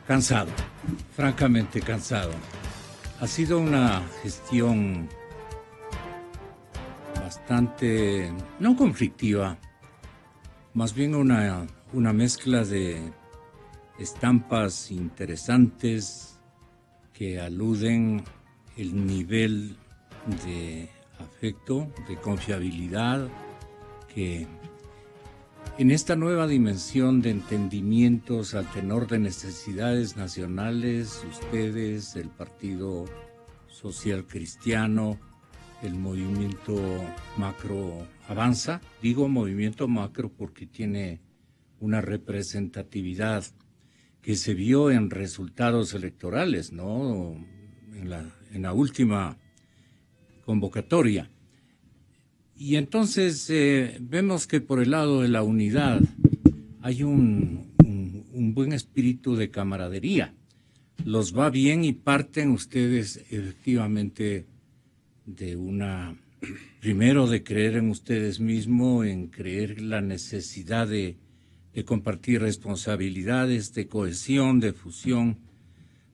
Cansado, francamente cansado. Ha sido una gestión bastante, no conflictiva, más bien una mezcla de estampas interesantes que aluden el nivel de afecto, de confiabilidad, que en esta nueva dimensión de entendimientos al tenor de necesidades nacionales, ustedes, el Partido Social Cristiano, el movimiento macro avanza. Digo movimiento macro porque tiene una representatividad que se vio en resultados electorales, ¿no? En la última convocatoria. Y entonces vemos que por el lado de la unidad hay un buen espíritu de camaradería. Los va bien y parten ustedes efectivamente de primero de creer en ustedes mismos, en creer la necesidad de compartir responsabilidades, de cohesión, de fusión,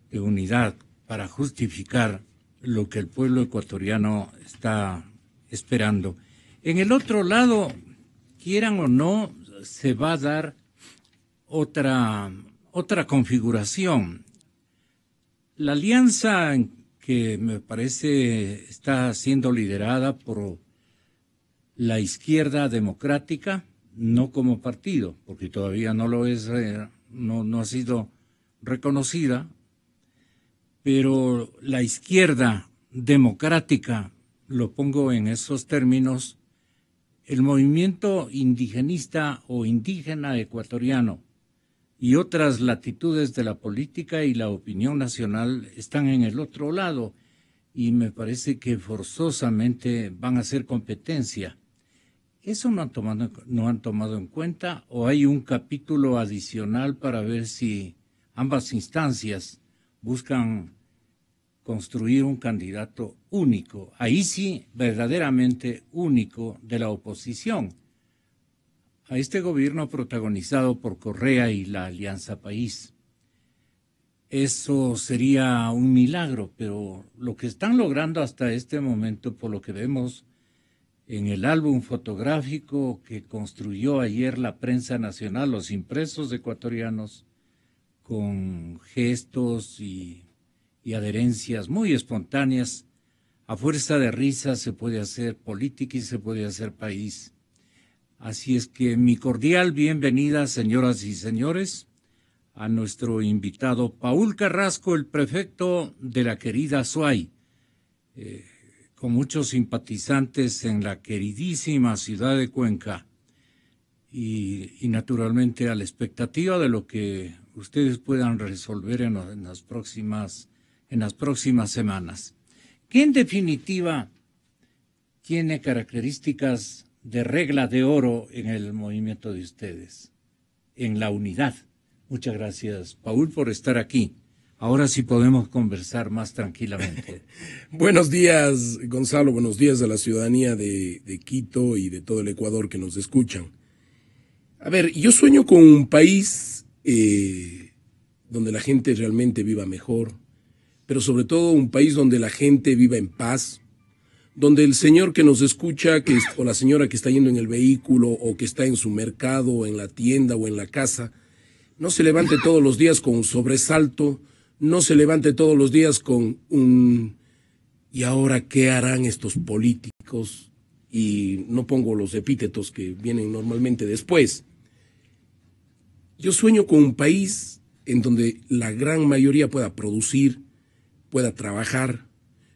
de unidad, para justificar lo que el pueblo ecuatoriano está esperando. En el otro lado, quieran o no, se va a dar otra configuración. La alianza que me parece está siendo liderada por la izquierda democrática, no como partido, porque todavía no lo es, no ha sido reconocida, pero la izquierda democrática, lo pongo en esos términos, el movimiento indigenista o indígena ecuatoriano y otras latitudes de la política y la opinión nacional están en el otro lado y me parece que forzosamente van a hacer competencia. ¿Eso no han tomado en cuenta o hay un capítulo adicional para ver si ambas instancias buscan construir un candidato único, ahí sí, verdaderamente único de la oposición a este gobierno protagonizado por Correa y la Alianza País? Eso sería un milagro, pero lo que están logrando hasta este momento, por lo que vemos en el álbum fotográfico que construyó ayer la prensa nacional, los impresos ecuatorianos, con gestos y adherencias muy espontáneas, a fuerza de risa se puede hacer política y se puede hacer país. Así es que mi cordial bienvenida, señoras y señores, a nuestro invitado Paul Carrasco, el prefecto de la querida Azuay, con muchos simpatizantes en la queridísima ciudad de Cuenca y naturalmente a la expectativa de lo que ustedes puedan resolver en las próximas semanas, que en definitiva tiene características de regla de oro en el movimiento de ustedes, en la unidad. Muchas gracias, Paul, por estar aquí. Ahora sí podemos conversar más tranquilamente. Buenos días, Gonzalo, buenos días a la ciudadanía de Quito y de todo el Ecuador que nos escuchan. A ver, yo sueño con un país donde la gente realmente viva mejor, pero sobre todo un país donde la gente viva en paz, donde el señor que nos escucha, o la señora que está yendo en el vehículo, o que está en su mercado, o en la tienda, o en la casa, no se levante todos los días con un sobresalto, no se levante todos los días con ¿y ahora qué harán estos políticos? Y no pongo los epítetos que vienen normalmente después. Yo sueño con un país en donde la gran mayoría pueda producir, pueda trabajar.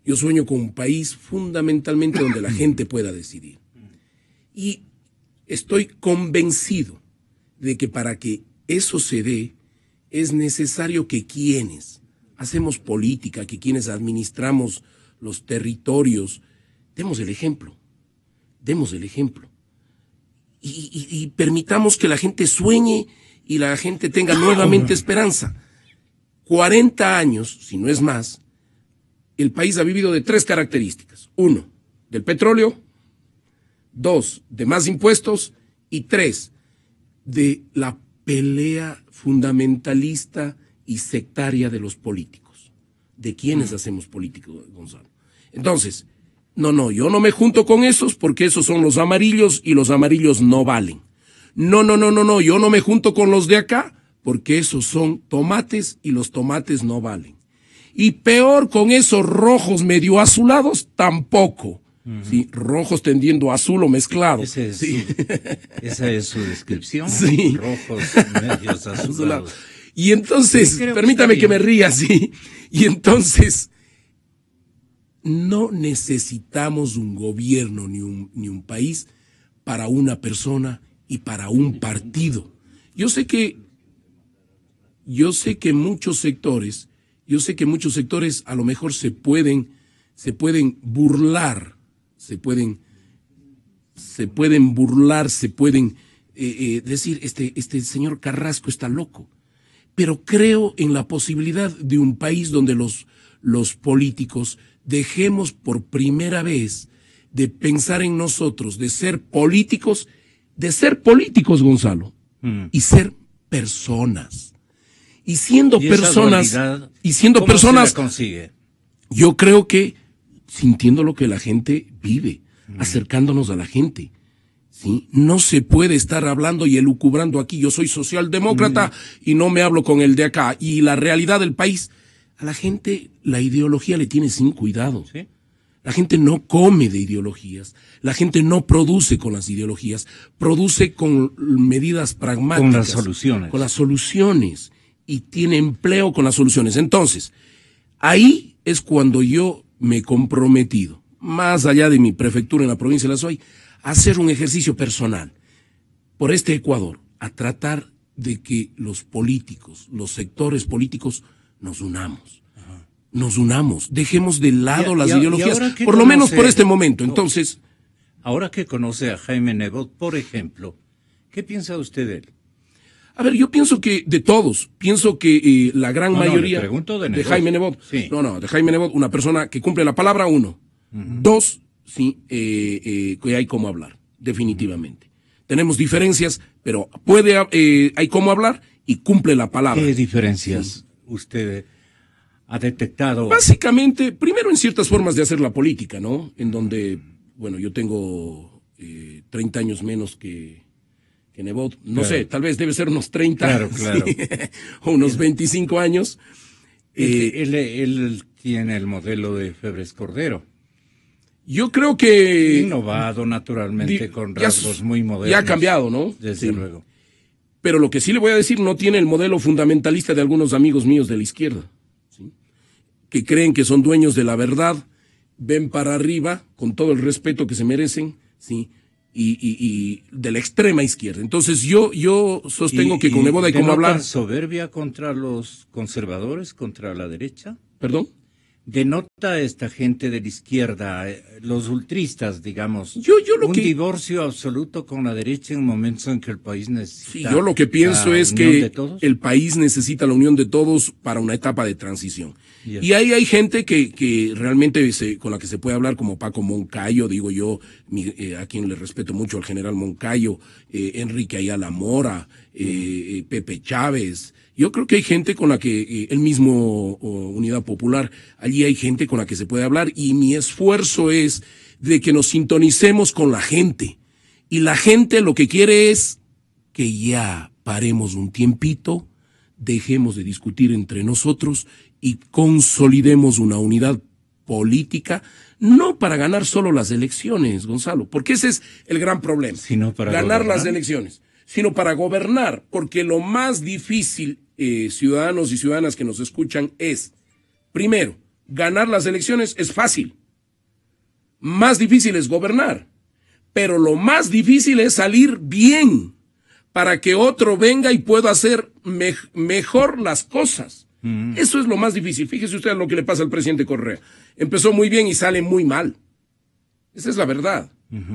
Yo sueño con un país fundamentalmente donde la gente pueda decidir. Y estoy convencido de que para que eso se dé, es necesario que quienes hacemos política, que quienes administramos los territorios, demos el ejemplo. Y permitamos que la gente sueñe y la gente tenga nuevamente esperanza. 40 años, si no es más, el país ha vivido de 3 características. 1, del petróleo. 2, de más impuestos. Y 3, de la pelea fundamentalista y sectaria de los políticos. ¿De quiénes hacemos políticos, Gonzalo? Entonces, no, yo no me junto con esos porque esos son los amarillos y los amarillos no valen. No, yo no me junto con los de acá porque esos son tomates y los tomates no valen. Y peor con esos rojos medio azulados, tampoco. Sí, rojos tendiendo a azul o mezclado. Esa es su descripción. Sí. Rojos medios azulados. Y entonces, Sí, permítame que me ría, sí. Y entonces, no necesitamos un gobierno ni un país para una persona y para un partido. Yo sé que muchos sectores a lo mejor se pueden burlar, se pueden decir, este señor Carrasco está loco. Pero creo en la posibilidad de un país donde los políticos dejemos por primera vez de pensar en nosotros, de ser políticos, Gonzalo, y ser personas. Y siendo personas, ¿cómo se la consigue? Yo creo que sintiendo lo que la gente vive, acercándonos a la gente. ¿Sí? No se puede estar hablando y elucubrando aquí, yo soy socialdemócrata y no me hablo con el de acá. Y la realidad del país, a la gente la ideología le tiene sin cuidado. ¿Sí? La gente no come de ideologías, la gente no produce con las ideologías, produce con medidas pragmáticas. Con las soluciones. Con las soluciones. Y tiene empleo con las soluciones. Entonces, ahí es cuando yo me he comprometido, más allá de mi prefectura en la provincia de La Suay, a hacer un ejercicio personal por este Ecuador, a tratar de que los políticos, los sectores políticos, nos unamos. Nos unamos, dejemos de lado las ideologías, por lo menos por este momento. Entonces, ahora que conoce a Jaime Nebot, por ejemplo, ¿qué piensa usted de él? A ver, yo pienso que de todos, pienso que la gran mayoría de Jaime Nebot, sí. de Jaime Nebot, una persona que cumple la palabra, uno. Dos, sí, que hay cómo hablar, definitivamente. Tenemos diferencias, pero hay cómo hablar y cumple la palabra. ¿Qué diferencias usted ha detectado? Básicamente, primero en ciertas formas de hacer la política, ¿no? En donde, bueno, yo tengo 30 años menos que Nebot, no sé, tal vez debe ser unos 30, claro. Sí, o unos 25 años. Él tiene el modelo de Febres Cordero. Yo creo que... Innovado naturalmente con rasgos muy modernos. Ya ha cambiado, ¿no? Desde luego. Pero lo que sí le voy a decir, no tiene el modelo fundamentalista de algunos amigos míos de la izquierda, ¿sí? Que creen que son dueños de la verdad, ven para arriba, con todo el respeto que se merecen, ¿sí? Y de la extrema izquierda. Entonces yo sostengo que con Nebot hay como hablar. ¿Soberbia contra los conservadores, contra la derecha? ¿Perdón? ¿Denota esta gente de la izquierda, los ultristas, digamos, un divorcio absoluto con la derecha en momentos en que el país necesita? Sí, yo lo que pienso es que el país necesita la unión de todos para una etapa de transición. Y ahí hay gente que realmente con la que se puede hablar, como Paco Moncayo, digo yo, a quien le respeto mucho, al general Moncayo, Enrique Ayala Mora, Pepe Chávez. Yo creo que hay gente con la que, el mismo Unidad Popular, allí hay gente con la que se puede hablar y mi esfuerzo es de que nos sintonicemos con la gente. Y la gente lo que quiere es que ya paremos un tiempito, dejemos de discutir entre nosotros y consolidemos una unidad política, no para ganar solo las elecciones, Gonzalo, porque ese es el gran problema, sino para ganar las elecciones, sino para gobernar, porque lo más difícil, ciudadanos y ciudadanas que nos escuchan, es, primero, ganar las elecciones es fácil, más difícil es gobernar, pero lo más difícil es salir bien, para que otro venga y pueda hacer mejor las cosas. Eso es lo más difícil. Fíjese usted lo que le pasa al presidente Correa. Empezó muy bien y sale muy mal. Esa es la verdad.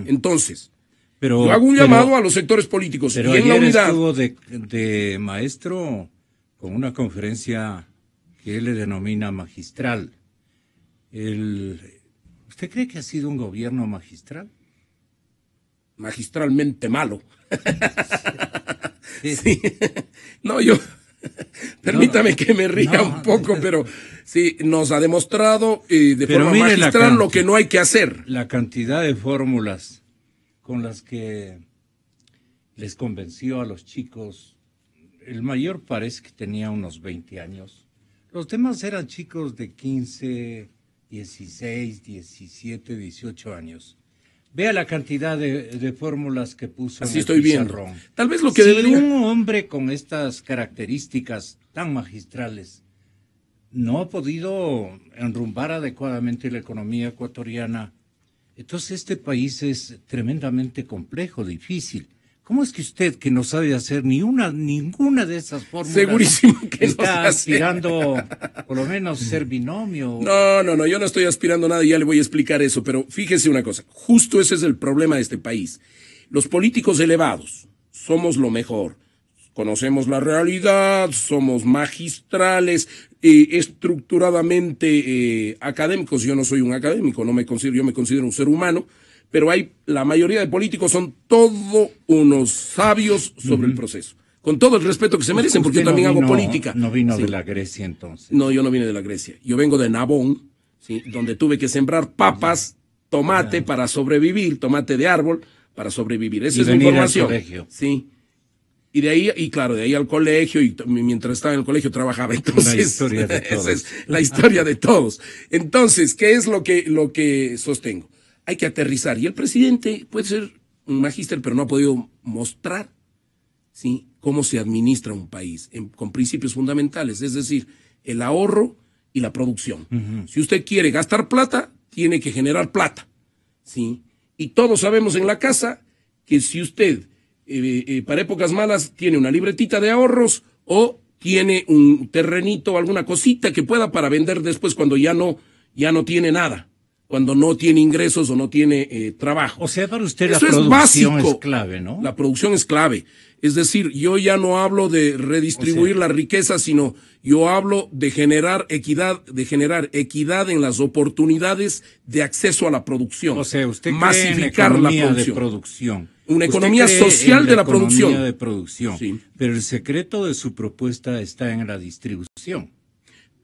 Entonces, yo hago un llamado a los sectores políticos. Pero y en la unidad estuvo de maestro con una conferencia que él le denomina magistral. ¿Usted cree que ha sido un gobierno magistral? Magistralmente malo. Sí. Sí. No, yo Permítame que me ría un poco, pero sí, nos ha demostrado de forma magistral lo que no hay que hacer. La cantidad de fórmulas con las que les convenció a los chicos. El mayor parece que tenía unos 20 años. Los demás eran chicos de 15, 16, 17, 18 años. Vea la cantidad de fórmulas que puso Así en el estoy pizarrón. viendo. Tal vez lo que si debería... un hombre con estas características tan magistrales no ha podido enrumbar adecuadamente la economía ecuatoriana, entonces este país es tremendamente complejo, difícil. ¿Cómo es que usted, que no sabe hacer ninguna de esas fórmulas, segurísimo que está no aspirando por lo menos ser binomio? No, yo no estoy aspirando a nada y ya le voy a explicar eso, pero fíjese una cosa, justo ese es el problema de este país. Los políticos elevados somos lo mejor, conocemos la realidad, somos magistrales, estructuradamente académicos. Yo no soy un académico, yo me considero un ser humano, pero la mayoría de políticos son todos unos sabios sobre el proceso. Con todo el respeto que se merecen, porque yo también hago política. No vino de la Grecia entonces. No, yo no vine de la Grecia. Yo vengo de Nabón, ¿sí? Donde tuve que sembrar papas, tomate para sobrevivir, tomate de árbol para sobrevivir. Esa es mi formación. Al colegio. Sí. Y de ahí, claro, de ahí al colegio, y mientras estaba en el colegio trabajaba. Entonces, la historia de todos. Esa es la historia de todos. Entonces, ¿qué es lo que sostengo? Hay que aterrizar. Y el presidente puede ser un magíster, pero no ha podido mostrar, ¿sí?, cómo se administra un país con principios fundamentales, es decir, el ahorro y la producción. Si usted quiere gastar plata, tiene que generar plata, ¿sí? Y todos sabemos en la casa que si usted para épocas malas tiene una libretita de ahorros o tiene un terrenito o alguna cosita que pueda para vender después cuando ya no tiene nada, cuando no tiene ingresos o no tiene trabajo. O sea, para usted eso la producción es clave, ¿no? La producción es clave. Es decir, yo ya no hablo de redistribuir la riqueza, sino yo hablo de generar equidad en las oportunidades de acceso a la producción. O sea, usted masificar cree en la producción. Una economía social de la producción. Economía de producción. Sí. Pero el secreto de su propuesta está en la distribución.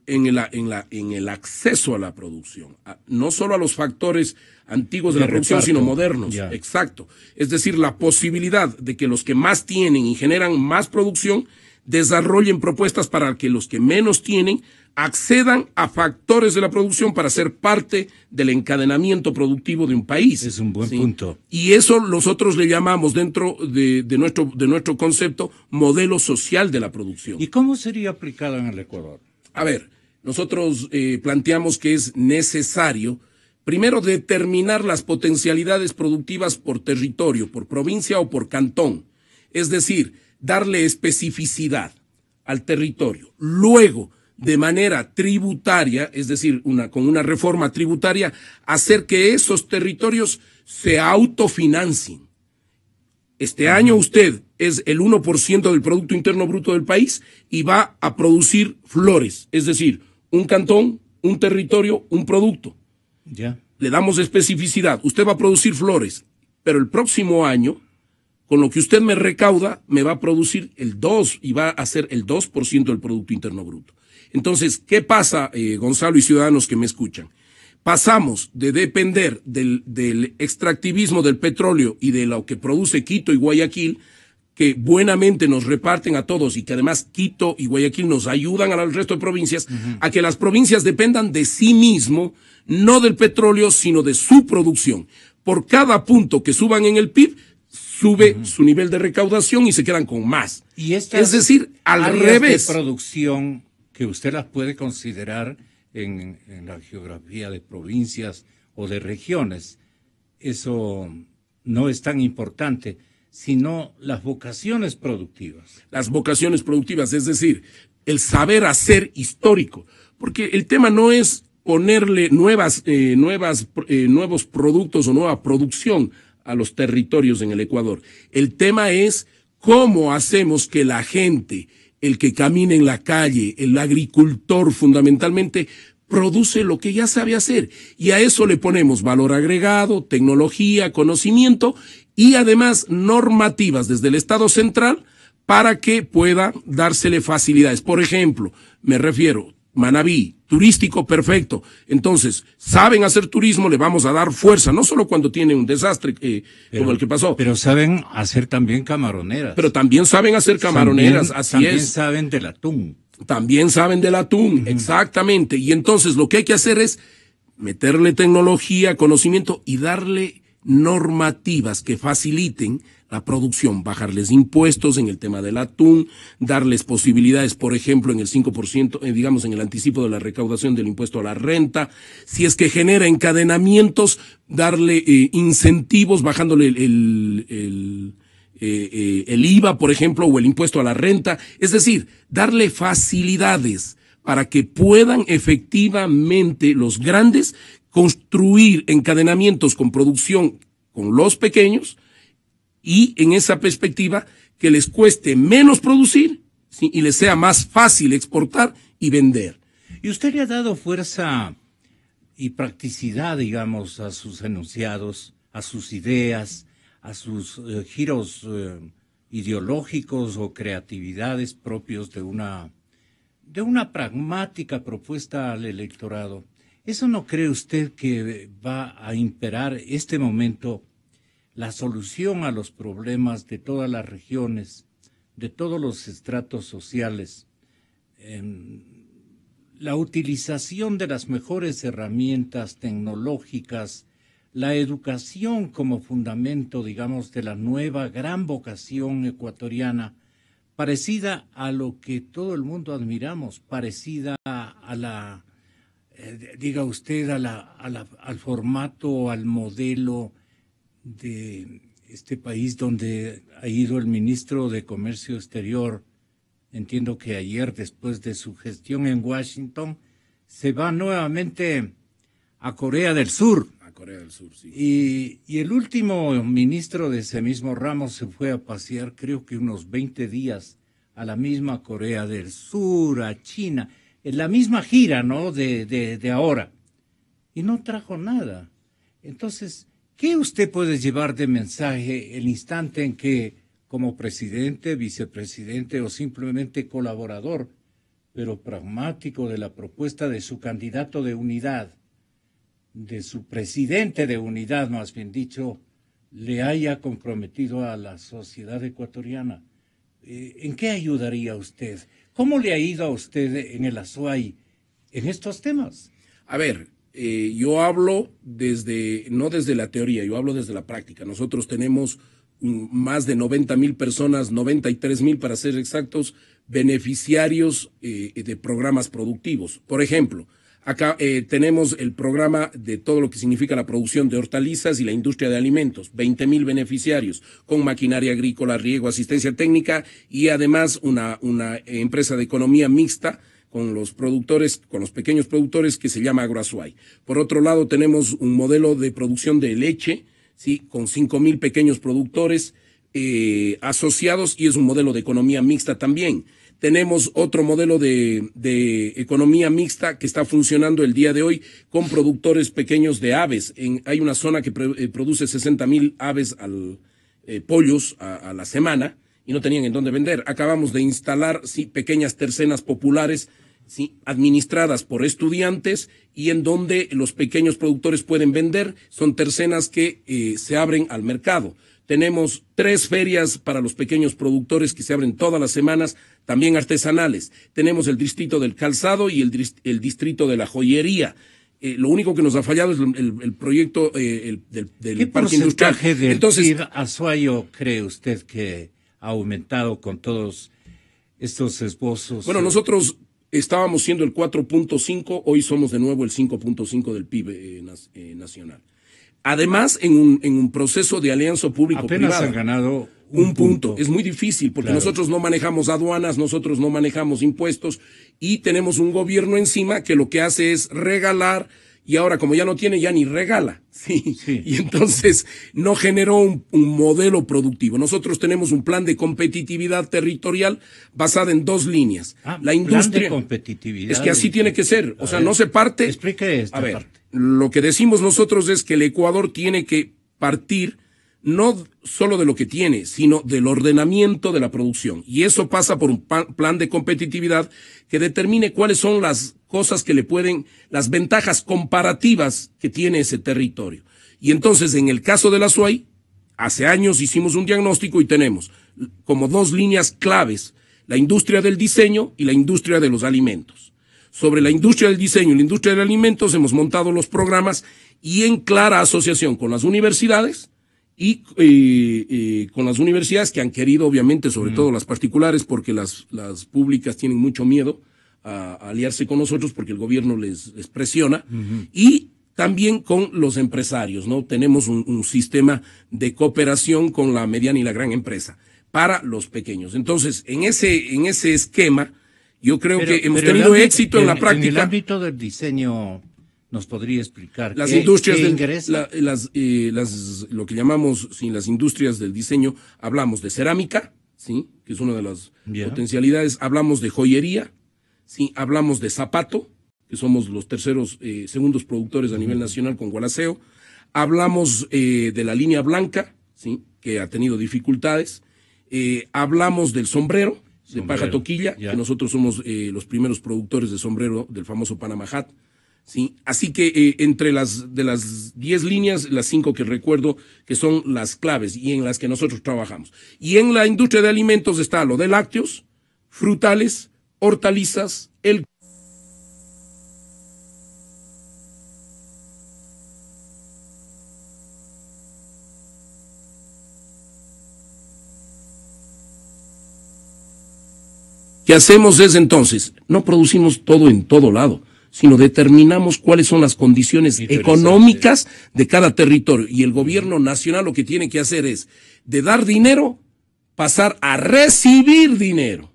En el acceso a la producción, no solo a los factores antiguos de la producción, sino modernos. Ya. Exacto. Es decir, la posibilidad de que los que más tienen y generan más producción desarrollen propuestas para que los que menos tienen accedan a factores de la producción para ser parte del encadenamiento productivo de un país. Es un buen punto. Y eso nosotros le llamamos dentro de nuestro concepto modelo social de la producción. ¿Y cómo sería aplicado en el Ecuador? A ver, nosotros planteamos que es necesario, primero, determinar las potencialidades productivas por territorio, por provincia o por cantón. Es decir, darle especificidad al territorio. Luego, de manera tributaria, es decir, con una reforma tributaria, hacer que esos territorios se autofinancien. Este año usted es el 1% del Producto Interno Bruto del país y va a producir flores, es decir, un cantón, un territorio, un producto. Ya. Le damos especificidad. Usted va a producir flores, pero el próximo año, con lo que usted me recauda, me va a producir el 2% y va a ser el 2% del Producto Interno Bruto. Entonces, ¿qué pasa, Gonzalo y ciudadanos que me escuchan? Pasamos de depender del extractivismo del petróleo y de lo que produce Quito y Guayaquil, que buenamente nos reparten a todos y que además Quito y Guayaquil nos ayudan al resto de provincias, a que las provincias dependan de sí mismo, no del petróleo, sino de su producción. Por cada punto que suban en el PIB, sube su nivel de recaudación y se quedan con más. Y es decir, al revés. De producción que usted las puede considerar en la geografía de provincias o de regiones, eso no es tan importante, sino las vocaciones productivas. Las vocaciones productivas, es decir, el saber hacer histórico, porque el tema no es ponerle nuevos productos o nueva producción a los territorios en el Ecuador. El tema es cómo hacemos que la gente, el que camina en la calle, el agricultor fundamentalmente, produce lo que ya sabe hacer. Y a eso le ponemos valor agregado, tecnología, conocimiento y además normativas desde el Estado central para que pueda dársele facilidades. Por ejemplo, me refiero, Manabí, turístico perfecto. Entonces, saben hacer turismo, le vamos a dar fuerza, no solo cuando tiene un desastre como el que pasó. Pero saben hacer también camaroneras. Pero también saben hacer camaroneras, así es. También saben del atún. También saben del atún, exactamente. Y entonces lo que hay que hacer es meterle tecnología, conocimiento y darle normativas que faciliten la producción, bajarles impuestos en el tema del atún, darles posibilidades, por ejemplo, en el 5%, digamos, en el anticipo de la recaudación del impuesto a la renta, si es que genera encadenamientos, darle incentivos, bajándole el IVA, por ejemplo, o el impuesto a la renta, es decir, darle facilidades para que puedan efectivamente los grandes construir encadenamientos con producción con los pequeños y en esa perspectiva que les cueste menos producir, ¿sí?, y les sea más fácil exportar y vender. Y usted le ha dado fuerza y practicidad, digamos, a sus enunciados, a sus ideas, a sus giros ideológicos o creatividades propios de una pragmática propuesta al electorado. ¿Eso no cree usted que va a imperar este momento la solución a los problemas de todas las regiones, de todos los estratos sociales? La utilización de las mejores herramientas tecnológicas, la educación como fundamento, digamos, de la nueva gran vocación ecuatoriana, parecida a lo que todo el mundo admiramos, parecida a la, diga usted, al formato, al modelo de este país donde ha ido el ministro de Comercio Exterior. Entiendo que ayer, después de su gestión en Washington, se va nuevamente a Corea del Sur. A Corea del Sur, sí. Y el último ministro de ese mismo ramo se fue a pasear, creo que unos 20 días, a la misma Corea del Sur, a China, en la misma gira, ¿no?, de ahora. Y no trajo nada. Entonces, ¿qué usted puede llevar de mensaje el instante en que, como presidente, vicepresidente o simplemente colaborador, pero pragmático de la propuesta de su candidato de unidad, de su presidente de unidad, más bien dicho, le haya comprometido a la sociedad ecuatoriana? ¿En qué ayudaría usted? ¿Cómo le ha ido a usted en el Azuay en estos temas? A ver, yo hablo no desde la teoría, yo hablo desde la práctica. Nosotros tenemos más de 90,000 personas, 93,000 para ser exactos, beneficiarios de programas productivos. Por ejemplo, acá tenemos el programa de todo lo que significa la producción de hortalizas y la industria de alimentos, 20,000 beneficiarios, con maquinaria agrícola, riego, asistencia técnica y además una empresa de economía mixta con los productores, con los pequeños productores, que se llama Agroazuay. Por otro lado, tenemos un modelo de producción de leche, ¿sí?, con 5,000 pequeños productores asociados, y es un modelo de economía mixta también. Tenemos otro modelo de economía mixta que está funcionando el día de hoy con productores pequeños de aves. Hay una zona que produce 60,000 aves pollos a la semana, y no tenían en dónde vender. Acabamos de instalar, sí, pequeñas tercenas populares, sí, administradas por estudiantes, y en donde los pequeños productores pueden vender. Son tercenas que se abren al mercado. Tenemos 3 ferias para los pequeños productores que se abren todas las semanas, también artesanales. Tenemos el distrito del calzado y el distrito de la joyería. Lo único que nos ha fallado es el proyecto del parque industrial. ¿Qué porcentaje del PIB azuayo cree usted que ha aumentado con todos estos esbozos? Bueno, nosotros estábamos siendo el 4.5, hoy somos de nuevo el 5.5 del PIB nacional. Además, en un proceso de alianza público-privada. Apenas han ganado un punto. Es muy difícil porque nosotros no manejamos aduanas, nosotros no manejamos impuestos, y tenemos un gobierno encima que lo que hace es regalar, y ahora como ya no tiene, ya ni regala. Sí. Y entonces no generó un modelo productivo. Nosotros tenemos un plan de competitividad territorial basada en 2 líneas. La industria. Plan de competitividad. Es que así tiene que ser. O sea, no se parte. Explique esta parte. Lo que decimos nosotros es que el Ecuador tiene que partir no solo de lo que tiene, sino del ordenamiento de la producción. Y eso pasa por un plan de competitividad que determine cuáles son las cosas que le pueden, las ventajas comparativas que tiene ese territorio. Y entonces, en el caso de la SUAY, hace años hicimos un diagnóstico y tenemos como dos líneas claves, la industria del diseño y la industria de los alimentos. Sobre la industria del diseño y la industria de alimentos hemos montado los programas y en clara asociación con las universidades y con las universidades que han querido, obviamente, sobre todo las particulares, porque las públicas tienen mucho miedo a aliarse con nosotros porque el gobierno les presiona, y también con los empresarios, ¿no? Tenemos un sistema de cooperación con la mediana y la gran empresa para los pequeños. Entonces, en ese esquema, yo creo que hemos tenido éxito en la práctica. En el ámbito del diseño, ¿nos podría explicar las industrias qué ingresa? Lo que llamamos, las industrias del diseño, hablamos de cerámica, ¿sí? Que es una de las potencialidades, hablamos de joyería, ¿sí? Hablamos de zapato, que somos los segundos productores a nivel nacional con Gualaceo, hablamos de la línea blanca, ¿sí? Que ha tenido dificultades, hablamos del sombrero de paja toquilla, que nosotros somos los primeros productores de sombrero del famoso Panama Hat. Sí, así que entre de las 10 líneas, las 5 que recuerdo que son las claves y en las que nosotros trabajamos. Y en la industria de alimentos está lo de lácteos, frutales, hortalizas, ¿Qué hacemos es entonces? No producimos todo en todo lado, sino determinamos cuáles son las condiciones económicas de cada territorio. Y el gobierno nacional lo que tiene que hacer es, de dar dinero, pasar a recibir dinero.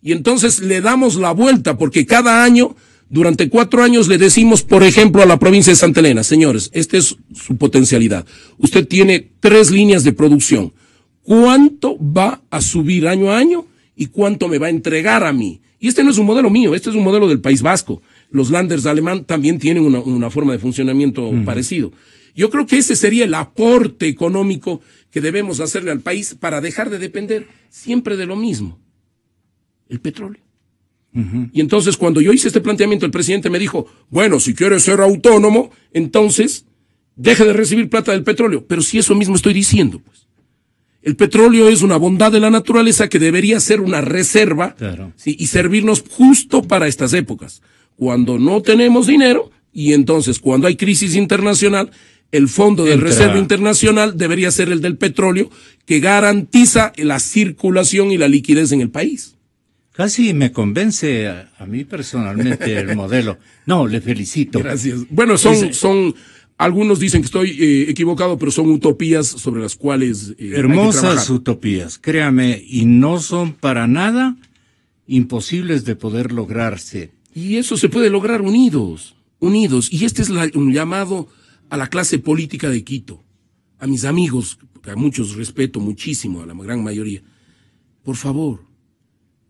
Y entonces le damos la vuelta, porque cada año, durante 4 años, le decimos, por ejemplo, a la provincia de Santa Elena, señores, esta es su potencialidad. Usted tiene 3 líneas de producción. ¿Cuánto va a subir año a año? ¿Y cuánto me va a entregar a mí? Y este no es un modelo mío, este es un modelo del País Vasco. Los Landers alemán también tienen una forma de funcionamiento parecido. Yo creo que ese sería el aporte económico que debemos hacerle al país para dejar de depender siempre de lo mismo, el petróleo. Y entonces, cuando yo hice este planteamiento, el presidente me dijo, bueno, si quieres ser autónomo, entonces deje de recibir plata del petróleo. Pero si eso mismo estoy diciendo, pues. El petróleo es una bondad de la naturaleza que debería ser una reserva, ¿sí? Y servirnos justo para estas épocas, cuando no tenemos dinero, y entonces cuando hay crisis internacional, el Fondo de Reserva Internacional debería ser el del petróleo, que garantiza la circulación y la liquidez en el país. Casi me convence a mí personalmente el modelo. No, le felicito. Gracias. Bueno, algunos dicen que estoy equivocado, pero son utopías sobre las cuales hermosas hay que trabajar. Utopías, créame, y no son para nada imposibles de poder lograrse. Y eso se puede lograr unidos. Y este es un llamado a la clase política de Quito, a mis amigos, que a muchos respeto muchísimo, a la gran mayoría. Por favor,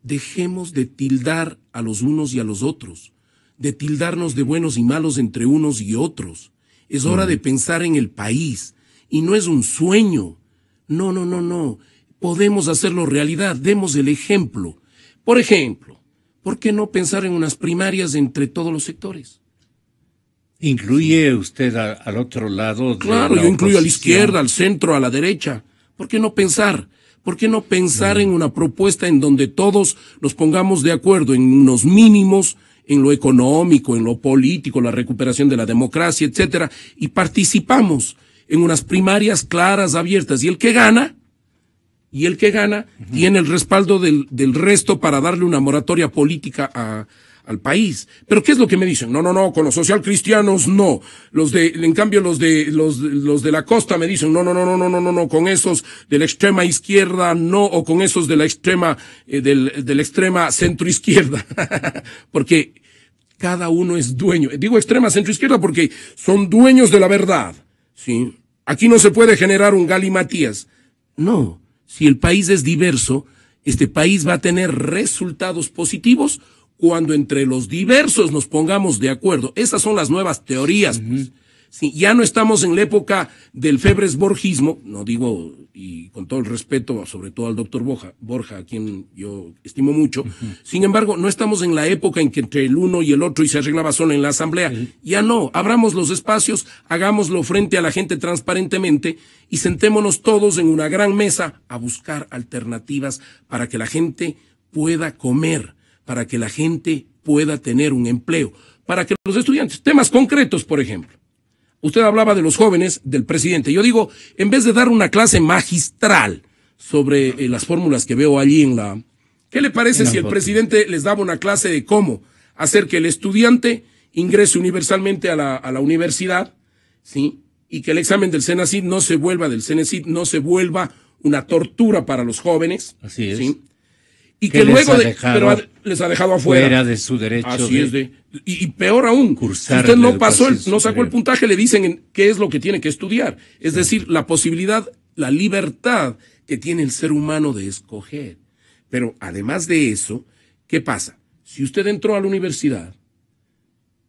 dejemos de tildar a los unos y a los otros, de tildarnos de buenos y malos entre unos y otros. Es hora de pensar en el país, y no es un sueño. No. Podemos hacerlo realidad, demos el ejemplo. Por ejemplo, ¿por qué no pensar en unas primarias entre todos los sectores? ¿Incluye usted al otro lado? Claro, yo incluyo a la izquierda, al centro, a la derecha. ¿Por qué no pensar? ¿Por qué no pensar en una propuesta en donde todos nos pongamos de acuerdo en unos mínimos, en lo económico, en lo político, la recuperación de la democracia, etcétera, y participamos en unas primarias claras, abiertas, y el que gana tiene el respaldo del resto para darle una moratoria política al país. Pero ¿qué es lo que me dicen? No, con los socialcristianos no. En cambio los de la costa me dicen, no, con esos de la extrema izquierda no, o con esos de la extrema, de la extrema centroizquierda. Porque cada uno es dueño. Digo extrema centroizquierda porque son dueños de la verdad, ¿sí? Aquí no se puede generar un galimatías. No. Si el país es diverso, este país va a tener resultados positivos cuando entre los diversos nos pongamos de acuerdo. Esas son las nuevas teorías, pues. Sí, ya no estamos en la época del febresborgismo, no digo, y con todo el respeto, sobre todo al doctor Borja, a quien yo estimo mucho. Sin embargo, no estamos en la época en que entre el uno y el otro y se arreglaba solo en la asamblea. Ya no, abramos los espacios, hagámoslo frente a la gente transparentemente y sentémonos todos en una gran mesa a buscar alternativas para que la gente pueda comer, para que la gente pueda tener un empleo, para que los estudiantes, temas concretos, por ejemplo. Usted hablaba de los jóvenes, del presidente. Yo digo, en vez de dar una clase magistral sobre las fórmulas que veo allí en la... ¿Qué le parece si el presidente les daba una clase de cómo hacer que el estudiante ingrese universalmente a la universidad, ¿sí? Y que el examen del CENACYT no se vuelva una tortura para los jóvenes. Así es. ¿Sí? Y que luego les ha dejado afuera. Fuera de su derecho. Así es. Y peor aún, si usted no sacó el puntaje, le dicen qué es lo que tiene que estudiar. Es decir, la posibilidad, la libertad que tiene el ser humano de escoger. Pero además de eso, ¿qué pasa? Si usted entró a la universidad,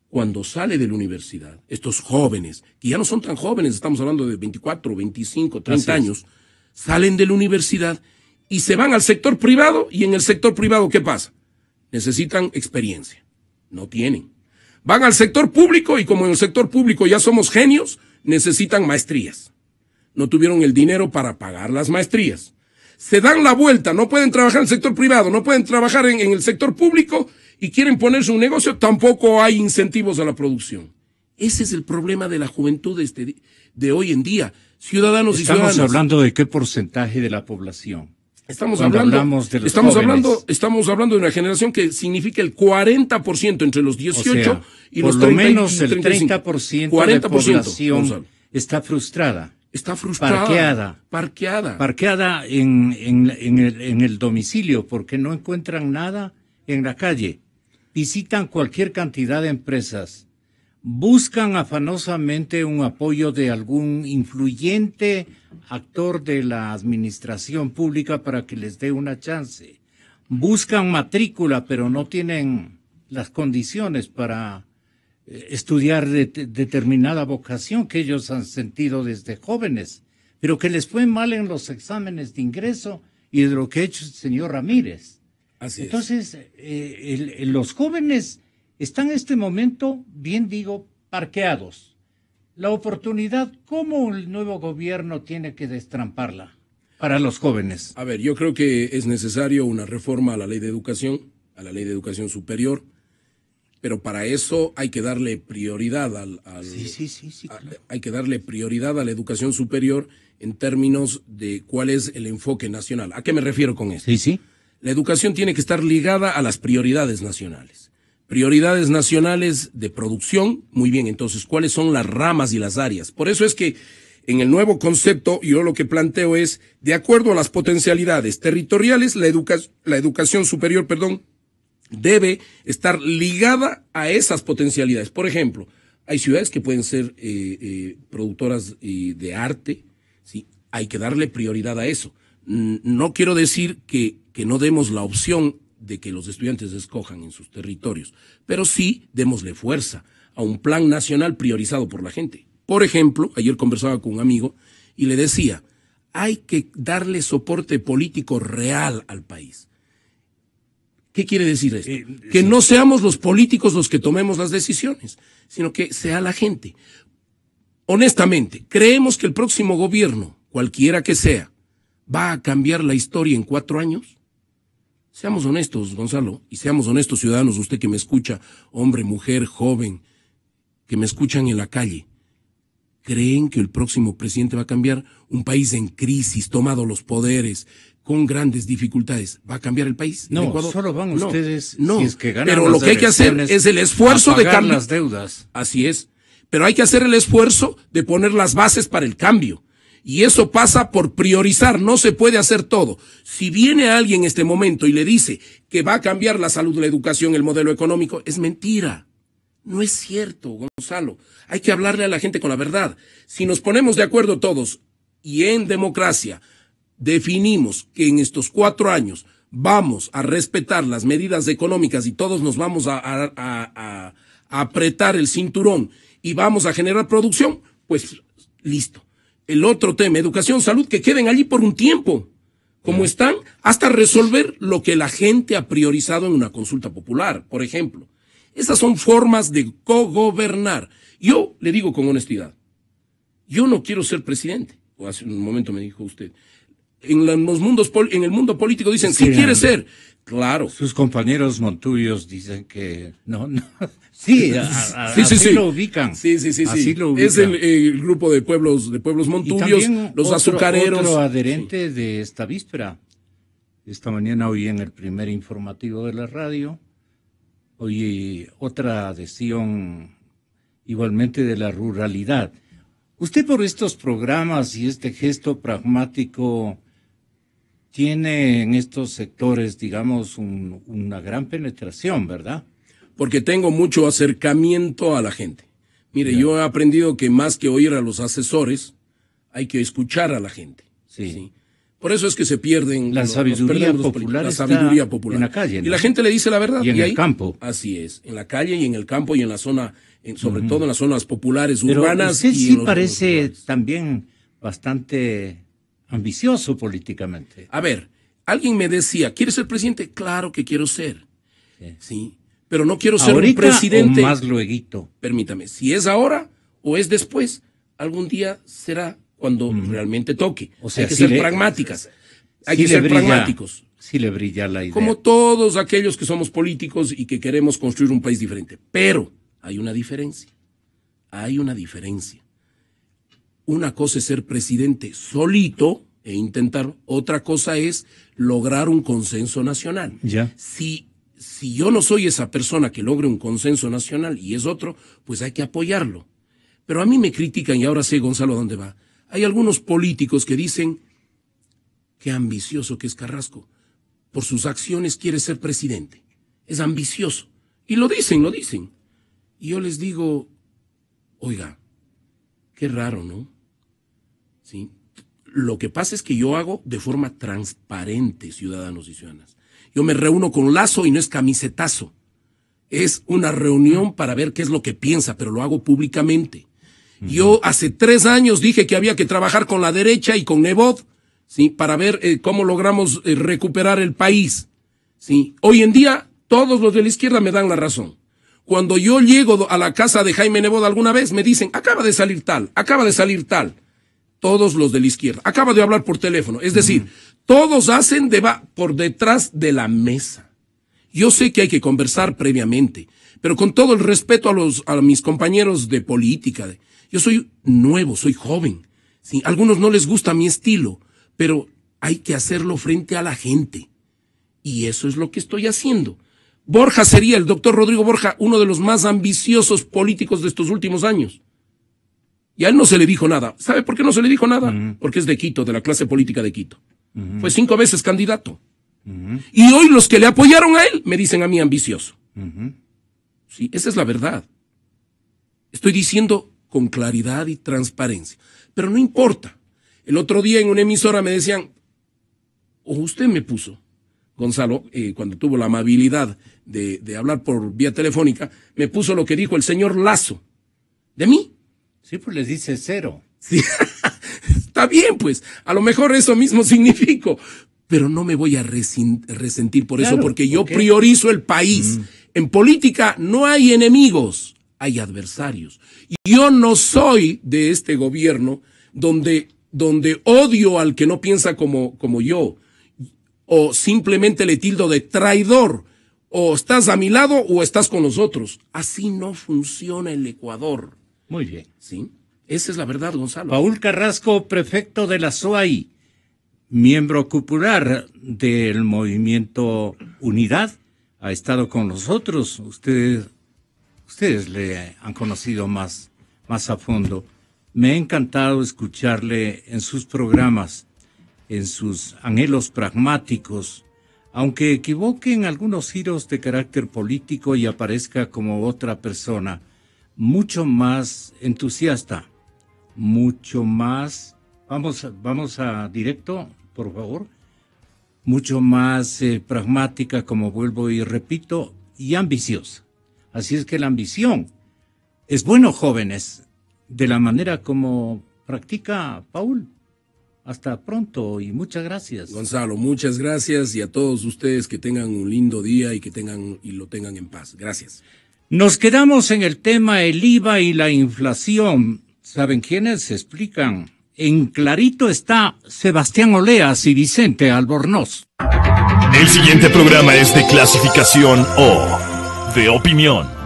cuando sale de la universidad, estos jóvenes, que ya no son tan jóvenes, estamos hablando de 24, 25, 30 años, salen de la universidad y se van al sector privado, y en el sector privado, ¿qué pasa? Necesitan experiencia. No tienen. Van al sector público y como en el sector público ya somos genios, necesitan maestrías. No tuvieron el dinero para pagar las maestrías. Se dan la vuelta, no pueden trabajar en el sector privado, no pueden trabajar en el sector público y quieren ponerse un negocio, tampoco hay incentivos a la producción. Ese es el problema de la juventud de hoy en día. Ciudadanos y ciudadanas. Estamos hablando de qué porcentaje de la población. Estamos hablando de una generación que significa el 40% entre los 18 y los 30. Por lo menos el 30% de la población está frustrada. Está frustrada. Parqueada en el domicilio porque no encuentran nada en la calle. Visitan cualquier cantidad de empresas. Buscan afanosamente un apoyo de algún influyente actor de la administración pública para que les dé una chance. Buscan matrícula, pero no tienen las condiciones para estudiar determinada vocación que ellos han sentido desde jóvenes, pero que les fue mal en los exámenes de ingreso y de lo que ha hecho el señor Ramírez. Así Entonces, los jóvenes están en este momento, bien digo, parqueados. La oportunidad, ¿cómo el nuevo gobierno tiene que destramparla para los jóvenes? A ver, yo creo que es necesario una reforma a la ley de educación, superior, pero para eso hay que darle prioridad hay que darle prioridad a la educación superior en términos de cuál es el enfoque nacional. ¿A qué me refiero con esto? Sí. La educación tiene que estar ligada a las prioridades nacionales. Prioridades nacionales de producción, muy bien, entonces, ¿cuáles son las ramas y las áreas? Por eso es que en el nuevo concepto, yo lo que planteo es, de acuerdo a las potencialidades territoriales, la educación superior, debe estar ligada a esas potencialidades. Por ejemplo, hay ciudades que pueden ser productoras de arte, ¿sí? Hay que darle prioridad a eso. No quiero decir que no demos la opción de que los estudiantes escojan en sus territorios, pero sí démosle fuerza a un plan nacional priorizado por la gente. Por ejemplo, ayer conversaba con un amigo y le decía, hay que darle soporte político real al país. ¿Qué quiere decir esto? Que no seamos los políticos los que tomemos las decisiones, sino que sea la gente. Honestamente, ¿creemos que el próximo gobierno, cualquiera que sea, va a cambiar la historia en 4 años? Seamos honestos, Gonzalo, y seamos honestos, ciudadanos, usted que me escucha, hombre, mujer, joven, que me escuchan en la calle. ¿Creen que el próximo presidente va a cambiar un país en crisis, tomado los poderes, con grandes dificultades? ¿Va a cambiar el país? No, solo van ustedes, si es que ganan pero lo que hay que hacer es el esfuerzo de cambiar las deudas. Así es, pero hay que hacer el esfuerzo de poner las bases para el cambio. Y eso pasa por priorizar, no se puede hacer todo. Si viene alguien en este momento y le dice que va a cambiar la salud, la educación, el modelo económico, es mentira. No es cierto, Gonzalo. Hay que hablarle a la gente con la verdad. Si nos ponemos de acuerdo todos y en democracia definimos que en estos 4 años vamos a respetar las medidas económicas y todos nos vamos a apretar el cinturón y vamos a generar producción, pues listo. El otro tema, educación, salud, que queden allí por un tiempo, como están, hasta resolver lo que la gente ha priorizado en una consulta popular, por ejemplo. Esas son formas de cogobernar. Yo le digo con honestidad, yo no quiero ser presidente. O hace un momento me dijo usted. En el mundo político dicen, si quiere ser. Claro. Sus compañeros montuyos dicen que no. Sí, sí. Lo ubican. Sí. Así lo ubican. Es el grupo de pueblos montuyos, los azucareros. Otro adherente de esta víspera. Esta mañana oí en el primer informativo de la radio, oí otra adhesión igualmente de la ruralidad. Usted por estos programas y este gesto pragmático tiene en estos sectores, digamos, una gran penetración, ¿verdad? Porque tengo mucho acercamiento a la gente. Mire, yo he aprendido que más que oír a los asesores, hay que escuchar a la gente. Sí. Por eso es que se pierden la sabiduría popular. La sabiduría popular. En la calle, ¿no? Y la gente le dice la verdad. Y en el campo. Así es, en la calle y en el campo y en la zona, sobre todo en las zonas populares, pero urbanas. Usted sí parece también bastante ambicioso políticamente. A ver, alguien me decía, ¿quieres ser presidente? Claro que quiero ser. Sí. Pero no quiero ser un presidente. ¿O más lueguito? Permítame, si es ahora o es después, algún día será cuando realmente toque. O sea, hay que ser pragmáticas. Hay que ser pragmáticos. Sí le brilla la idea. Como todos aquellos que somos políticos y que queremos construir un país diferente. Pero hay una diferencia. Una cosa es ser presidente solito e intentar, otra cosa es lograr un consenso nacional. Ya. Si yo no soy esa persona que logre un consenso nacional y es otro, pues hay que apoyarlo. Pero a mí me critican, y ahora sé, Gonzalo, dónde va. Hay algunos políticos que dicen, qué ambicioso que es Carrasco. Por sus acciones quiere ser presidente. Es ambicioso. Y lo dicen. Y yo les digo, oiga, qué raro, ¿no? ¿Sí? Lo que pasa es que yo hago de forma transparente, ciudadanos y ciudadanas. Yo me reúno con Lazo y no es camisetazo. Es una reunión para ver qué es lo que piensa, pero lo hago públicamente. Yo hace 3 años dije que había que trabajar con la derecha y con Nebot, ¿sí? Para ver cómo logramos recuperar el país. ¿Sí? Hoy en día, todos los de la izquierda me dan la razón. Cuando yo llego a la casa de Jaime Nebot alguna vez, me dicen, acaba de salir tal. Todos los de la izquierda. Acaba de hablar por teléfono. Es decir, todos hacen por detrás de la mesa. Yo sé que hay que conversar previamente, pero con todo el respeto a mis compañeros de política. Yo soy nuevo, soy joven. ¿Sí? A algunos no les gusta mi estilo, pero hay que hacerlo frente a la gente. Y eso es lo que estoy haciendo. Borja sería, el doctor Rodrigo Borja, uno de los más ambiciosos políticos de estos últimos años. Y a él no se le dijo nada. ¿Sabe por qué no se le dijo nada? Porque es de Quito, de la clase política de Quito. Fue 5 veces candidato. Y hoy los que le apoyaron a él me dicen a mí ambicioso. Sí, esa es la verdad. Estoy diciendo con claridad y transparencia. Pero no importa. El otro día en una emisora me decían, o usted me puso, Gonzalo, cuando tuvo la amabilidad de hablar por vía telefónica, me puso lo que dijo el señor Lazo. ¿De mí? Sí, pues les dice 0. Sí. Está bien, pues. A lo mejor eso mismo significo. Pero no me voy a resentir por eso, porque yo priorizo el país. En política no hay enemigos, hay adversarios. Y yo no soy de este gobierno donde odio al que no piensa como yo, o simplemente le tildo de traidor. O estás a mi lado o estás con nosotros. Así no funciona el Ecuador. Muy bien. ¿Sí? Esa es la verdad, Gonzalo. Paul Carrasco, prefecto de la SOAI, miembro popular del movimiento Unidad, ha estado con nosotros. Ustedes le han conocido más a fondo. Me ha encantado escucharle en sus programas, en sus anhelos pragmáticos, aunque equivoque en algunos giros de carácter político y aparezca como otra persona, mucho más entusiasta, mucho más, vamos a directo, por favor, mucho más pragmática, como vuelvo y repito, y ambiciosa. Así es que la ambición Es bueno, jóvenes, de la manera como practica Paul. Hasta pronto y muchas gracias. Gonzalo, muchas gracias, y a todos ustedes que tengan un lindo día y lo tengan en paz. Gracias. Nos quedamos en el tema el IVA y la inflación. ¿Saben quiénes? Explican. En clarito está Sebastián Oleas y Vicente Albornoz. El siguiente programa es de clasificación O, de opinión.